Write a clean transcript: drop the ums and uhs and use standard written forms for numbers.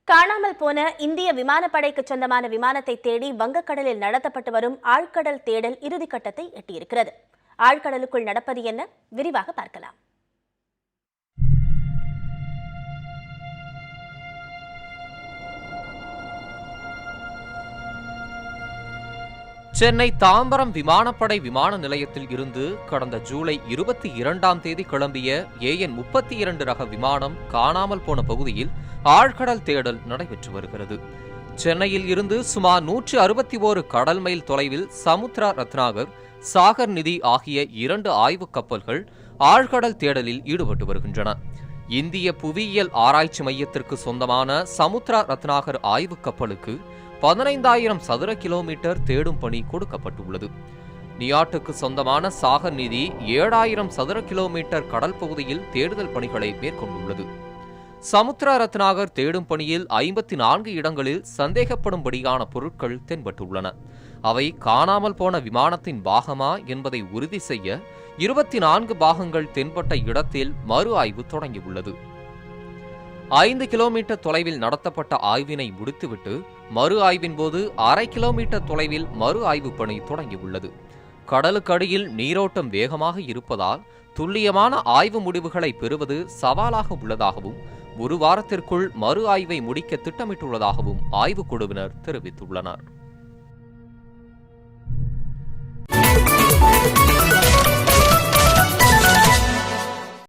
காணாமல் போன இந்திய விமானப்படைக்கு சொந்தமான விமானத்தை தேடி வங்கக்கடலில் நடத்தப்பட்டு வரும் ஆழ்கடல் தேடல் இறுதிக்கட்டத்தை எட்டியிருக்கிறது. ஆழ்கடலுக்குள் நடப்பது என்ன? விரிவாக பார்க்கலாம். சென்னை தாம்பரம் விமானப்படை விமான நிலையத்தில் இருந்து கடந்த ஜூலை 22ஆம் தேதி கிளம்பிய AN 32 ரக விமானம் காணாமல் போன பகுதியில் ஆழ்கடல் தேடல் நடைபெற்று வருகிறது. சென்னையில் இருந்து சுமார் 161 கடல் மைல் தொலைவில் சமுத்ரா ரத்னாகர், சாகர் நிதி ஆகிய 2 ஆய்வு கப்பல்கள் ஆழ்கடல் தேடலில் ஈடுபட்டு வருகின்றன. இந்திய புவியியல் ஆராய்ச்சி மையத்திற்கு சொந்தமான சமுத்ரா ரத்னாகர் ஆய்வு கப்பலுக்கு 15,000 சதுர கிலோமீட்டர் தேடும் பணி கொடுக்கப்பட்டுள்ளது. நியாட்டுக்கு சொந்தமான சாகர் நிதி 7,000 சதுர கிலோமீட்டர் கடல் பகுதியில் தேடுதல் பணிகளை மேற்கொண்டுள்ளது. சமுத்ரா ரத்னாகர் தேடும் பணியில் 54 இடங்களில் சந்தேகப்படும்படியான பொருட்கள் தென்பட்டுள்ளன. அவை காணாமல் போன விமானத்தின் பாகமா என்பதை உறுதி செய்ய 24 பாகங்கள் தென்பட்ட இடத்தில் மறு ஆய்வு தொடங்கியுள்ளது. 5 கிலோமீட்டர் தொலைவில் நடத்தப்பட்ட ஆய்வினை முடித்துவிட்டு மறு ஆய்வின் போது 1/2 கிலோமீட்டர் தொலைவில் மறு ஆய்வு பணி தொடங்கியுள்ளது. கடலுக்கடியில் நீரோட்டம் வேகமாக இருப்பதால் துல்லியமான ஆய்வு முடிவுகளை பெறுவது சவாலாக உள்ளதாகவும் 1 வாரத்திற்குள் மறு ஆய்வை முடிக்க திட்டமிட்டுள்ளதாகவும் ஆய்வுக் குழுவினர் தெரிவித்துள்ளனர்.